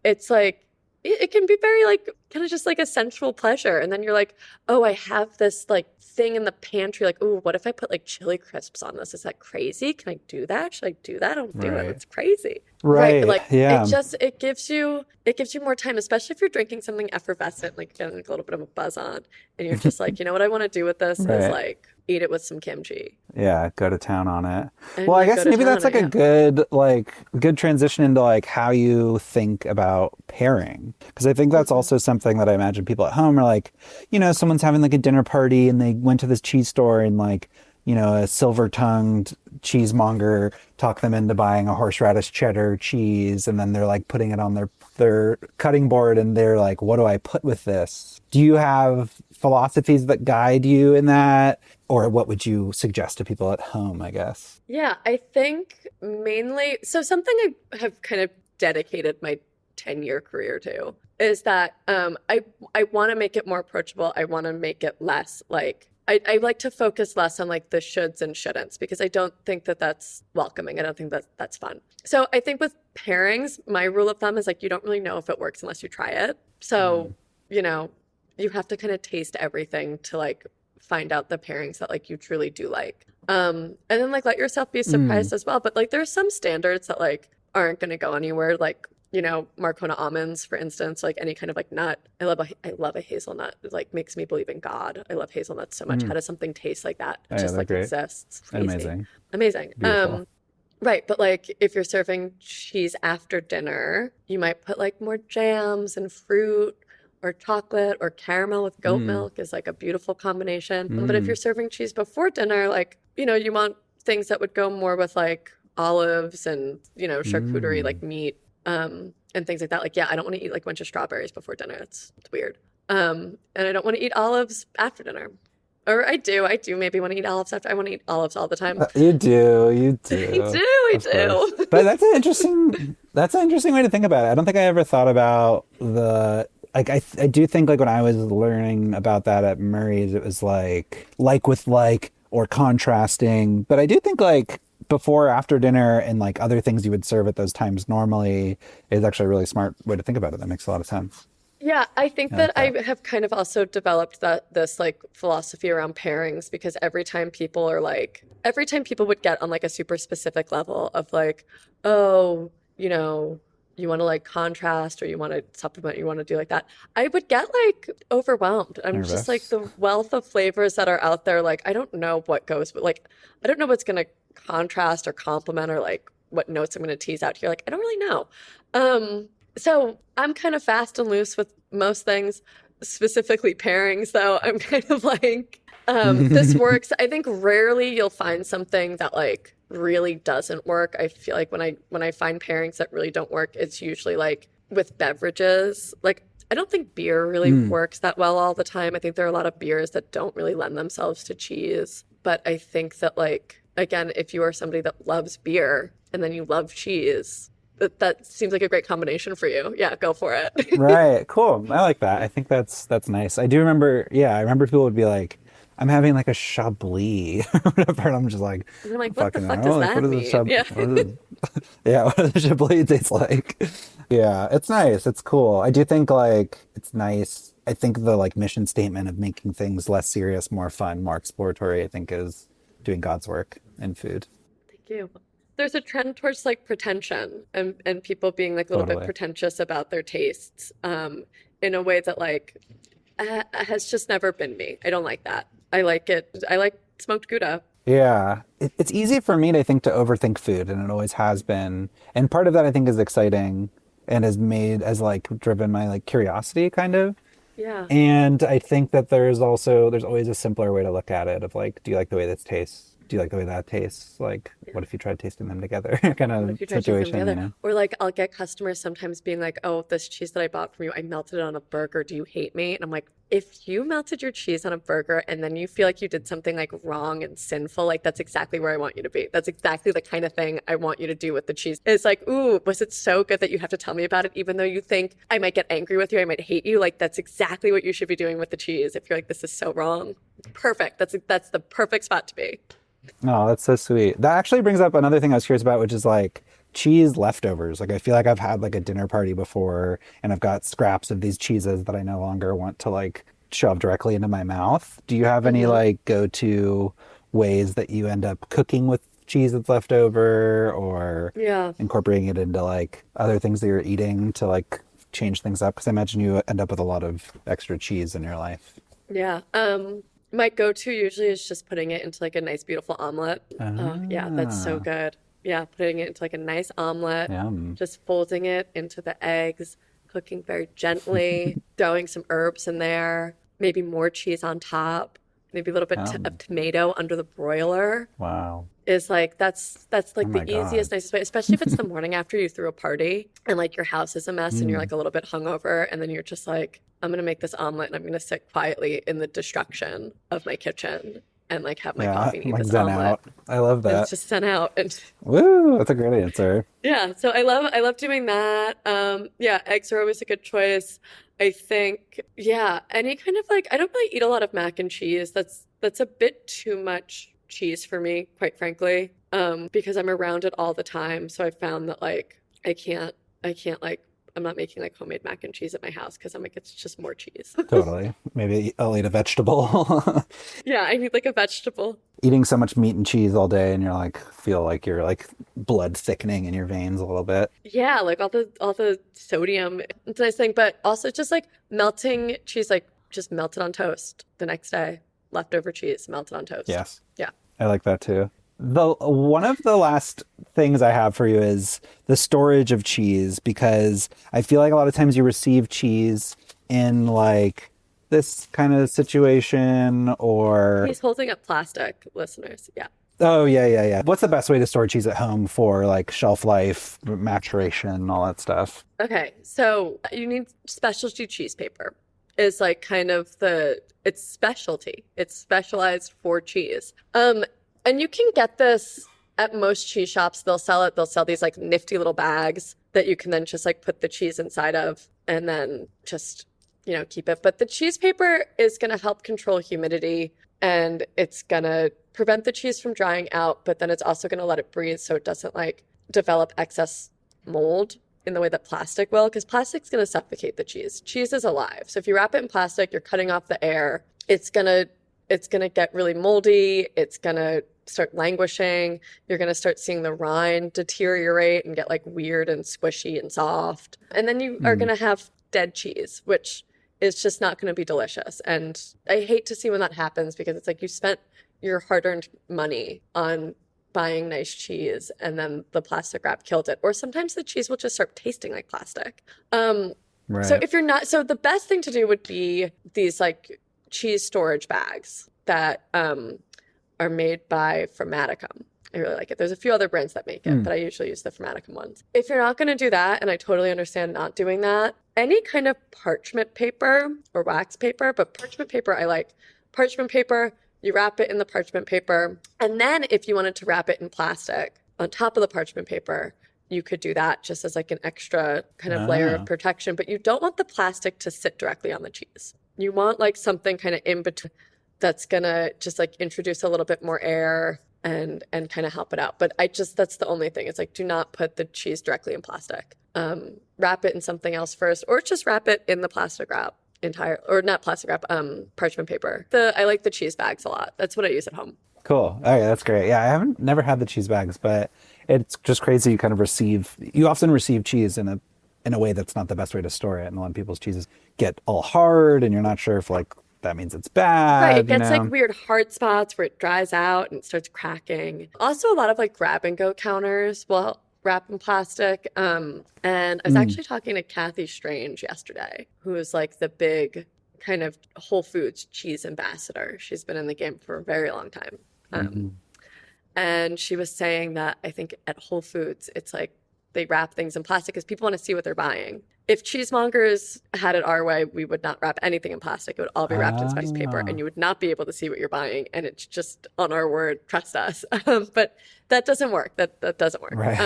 it's like, it can be very like kind of just like a sensual pleasure. And then you're like, oh, I have this like thing in the pantry. Like, oh, what if I put like chili crisps on this? Is that crazy? Can I do that? Should I do that? Don't do it. Right. It's crazy. Right. But like Yeah. it gives you more time, especially if you're drinking something effervescent, like getting like a little bit of a buzz on, and you're just like, you know what I want to do with this is Right. like eat it with some kimchi. Yeah, go to town on it. And, Well, I like, go guess to maybe town that's on like it, a good transition into like how you think about pairing. Because I think that's also something that I imagine people at home are like, someone's having like a dinner party and they went to this cheese store and like, a silver-tongued cheesemonger talked them into buying a horseradish cheddar cheese, and then they're like putting it on their cutting board and they're like, what do I put with this? Do you have philosophies that guide you in that? Or what would you suggest to people at home, I guess? Yeah, I think mainly, so something I have kind of dedicated my 10-year career to is that I want to make it more approachable. I want to make it less like, I like to focus less on like the shoulds and shouldn'ts, because I don't think that that's welcoming. I don't think that that's fun. So I think with pairings, my rule of thumb is like, you don't really know if it works unless you try it. So, you have to kind of taste everything to like find out the pairings that like you truly do like. And then like let yourself be surprised as well. But like there's some standards that like aren't going to go anywhere. Like, Marcona almonds, for instance, like any kind of like nut. I love a hazelnut. It like makes me believe in God. I love hazelnuts so much. How does something taste like that? It just like great. exists. It's crazy. Amazing. Beautiful. Right, but like if you're serving cheese after dinner, you might put like more jams and fruit or chocolate or caramel with goat milk is like a beautiful combination. But if you're serving cheese before dinner, like, you want things that would go more with like olives and, charcuterie, like meat, and things like that. Like, yeah, I don't want to eat like a bunch of strawberries before dinner. It's weird. And I don't want to eat olives after dinner. Or I do maybe want to eat olives after. I want to eat olives all the time. You do. I do. But that's an interesting way to think about it. I don't think I ever thought about like I do think like when I was learning about that at Murray's, it was like with like or contrasting. But I do think like before or after dinner and like other things you would serve at those times normally is actually a really smart way to think about it. That makes a lot of sense. Yeah, I think that I have kind of also developed this like philosophy around pairings, because every time people would get on like a super specific level of like, oh, you want to like contrast or you want to supplement, you want to do like that, I would get like overwhelmed. I'm Nervous. just like the wealth of flavors that are out there. Like, I don't know what goes, but like, I don't know what's going to contrast or complement or like what notes I'm going to tease out here. Like, I don't really know. So I'm kind of fast and loose with most things, specifically pairings, though. I'm kind of like, this works. I think rarely you'll find something that like really doesn't work. I feel like when I find pairings that really don't work, it's usually like with beverages. Like, I don't think beer really works that well all the time. I think there are a lot of beers that don't really lend themselves to cheese. But I think that like, again, if you are somebody that loves beer and then you love cheese, that seems like a great combination for you. Yeah, go for it. Right. Cool. I like that. I think that's nice. I do remember, I remember people would be like, I'm having like a Chablis or whatever. And I'm just like, And I'm like, what the fuck I does don't know, that mean? Yeah. What does the Chablis taste like? Yeah, it's nice. It's cool. I do think like it's nice. I think the like mission statement of making things less serious, more fun, more exploratory, I think is doing God's work in food. Thank you. There's a trend towards like pretension and people being like a little bit pretentious about their tastes in a way that like has just never been me. I don't like that. I like it. I like smoked Gouda. Yeah. It's easy for me, I think, to overthink food, and it always has been. And part of that I think is exciting and has like driven my like curiosity kind of. Yeah. And I think that there's always a simpler way to look at it of like, do you like the way this tastes? Do you like the way that tastes? Like, what if you tried tasting them together? Kind What of if you try to them situation, you together? know? Or like I'll get customers sometimes being like, "Oh, this cheese that I bought from you, I melted it on a burger. Do you hate me?" And I'm like, if you melted your cheese on a burger and then you feel like you did something like wrong and sinful, like that's exactly where I want you to be. That's exactly the kind of thing I want you to do with the cheese. It's like, ooh, was it so good that you have to tell me about it, even though you think I might get angry with you, I might hate you. Like that's exactly what you should be doing with the cheese. If you're like, this is so wrong, perfect. That's the perfect spot to be. Oh, that's so sweet. That actually brings up another thing I was curious about, which is like cheese leftovers. Like I feel like I've had like a dinner party before and I've got scraps of these cheeses that I no longer want to like shove directly into my mouth. Do you have any like go-to ways that you end up cooking with cheese that's left over or Yeah. incorporating it into like other things that you're eating to like change things up? Because I imagine you end up with a lot of extra cheese in your life. Yeah. My go-to usually is just putting it into like a nice, beautiful omelet. Oh, yeah, that's so Ah, good. Yeah, putting it into like a nice omelet, yum. just folding it into the eggs, cooking very gently, throwing some herbs in there, maybe more cheese on top, maybe a little bit of Yum. tomato under the broiler. Wow. Is like that's Oh like my the God. easiest, nicest way, especially if it's the morning after you threw a party and like your house is a mess and you're Mm. like a little bit hungover and then you're just like, I'm gonna make this omelet and I'm gonna sit quietly in the destruction of my kitchen and like have my Yeah, coffee and eat like this zen omelet out. I love and that. just sent out and Woo, that's a great answer. yeah, so I love doing that. Yeah, eggs are always a good choice. I think, yeah, any kind of like I don't really eat a lot of mac and cheese. That's a bit too much cheese for me, quite frankly. Because I'm around it all the time. So I found that like I can't like I'm not making like homemade mac and cheese at my house because I'm like it's just more cheese. Totally. Maybe I'll eat a vegetable. Yeah, I need like a vegetable. Eating so much meat and cheese all day and you're like feel like you're like blood thickening in your veins a little bit. Yeah, like all the sodium. It's a nice thing, but also just like melting cheese, like just melted on toast the next day. Leftover cheese melted on toast. Yes. Yeah. I like that too. The one of the last things I have for you is the storage of cheese because I feel like a lot of times you receive cheese in like this kind of situation or He's holding up plastic, listeners. Yeah. oh yeah. What's the best way to store cheese at home for like shelf life, maturation, all that stuff? Okay. So you need specialty cheese paper. Is like kind of it's specialty. It's specialized for cheese. And you can get this at most cheese shops. They'll sell it. They'll sell these like nifty little bags that you can then just like put the cheese inside of and then just, keep it. But the cheese paper is going to help control humidity and it's going to prevent the cheese from drying out, but then it's also going to let it breathe so it doesn't like develop excess mold in the way that plastic will, because plastic's going to suffocate the cheese. Cheese is alive. So if you wrap it in plastic, you're cutting off the air. It's going to get really moldy. It's going to start languishing. You're going to start seeing the rind deteriorate and get like weird and squishy and soft. And then you are going to have dead cheese, which is just not going to be delicious. And I hate to see when that happens because it's like you spent your hard-earned money on buying nice cheese and then the plastic wrap killed it. Or sometimes the cheese will just start tasting like plastic. So Right. if you're not, so the best thing to do would be these like cheese storage bags that are made by Formaticum. I really like it. There's a few other brands that make it, but I usually use the Formaticum ones. If you're not going to do that, and I totally understand not doing that, any kind of parchment paper or wax paper, but parchment paper I like. Parchment paper, you wrap it in the parchment paper, and then if you wanted to wrap it in plastic on top of the parchment paper, you could do that just as like an extra kind of layer of protection, but you don't want the plastic to sit directly on the cheese. You want like something kind of in between that's gonna just like introduce a little bit more air and kind of help it out. But that's the only thing. It's like, do not put the cheese directly in plastic. Wrap it in something else first, or just wrap it in the plastic wrap or not plastic wrap, parchment paper. I like the cheese bags a lot. That's what I use at home. Cool. Okay, that's great. Yeah, I haven't never had the cheese bags, but it's just crazy. You often receive cheese in a way that's not the best way to store it, and a lot of people's cheeses get all hard, and you're not sure if like that means it's bad. Right, it gets like weird hard spots where it dries out and it starts cracking. Also, a lot of like grab and go counters will wrap in plastic. And I was actually talking to Kathy Strange yesterday, who is like the big kind of Whole Foods cheese ambassador. She's been in the game for a very long time. And she was saying that I think at Whole Foods, it's like they wrap things in plastic because people want to see what they're buying. If cheesemongers had it our way, we would not wrap anything in plastic. It would all be wrapped in spice paper, and you would not be able to see what you're buying. And it's just on our word, trust us. But that doesn't work. That doesn't work. Right.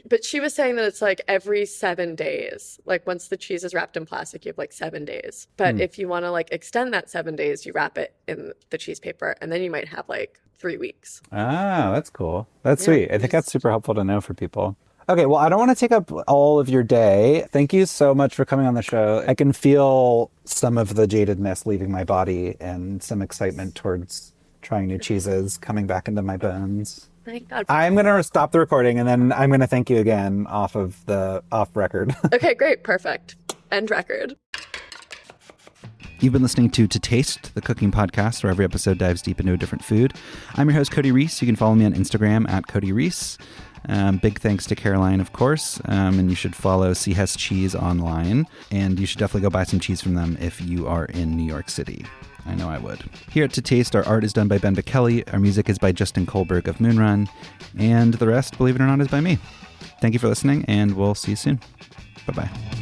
But she was saying that it's like every 7 days. Like once the cheese is wrapped in plastic, you have like 7 days. But if you want to like extend that 7 days, you wrap it in the cheese paper, and then you might have like 3 weeks. Ah, that's cool. That's sweet. I think that's super helpful to know for people. Okay, well, I don't want to take up all of your day. Thank you so much for coming on the show. I can feel some of the jadedness leaving my body and some excitement towards trying new cheeses coming back into my bones. Thank God. I'm going to stop the recording, and then I'm going to thank you again off record. Okay, great. Perfect. End record. You've been listening to Taste, the cooking podcast, where every episode dives deep into a different food. I'm your host, Cody Reiss. You can follow me on Instagram at Cody Reiss. Big thanks to Caroline, of course. And you should follow C.Hesse Cheese online. And you should definitely go buy some cheese from them if you are in New York City. I know I would. Here at Taste, our art is done by Ben Kelly. Our music is by Justin Kohlberg of Moonrun. And the rest, believe it or not, is by me. Thank you for listening, and we'll see you soon. Bye-bye.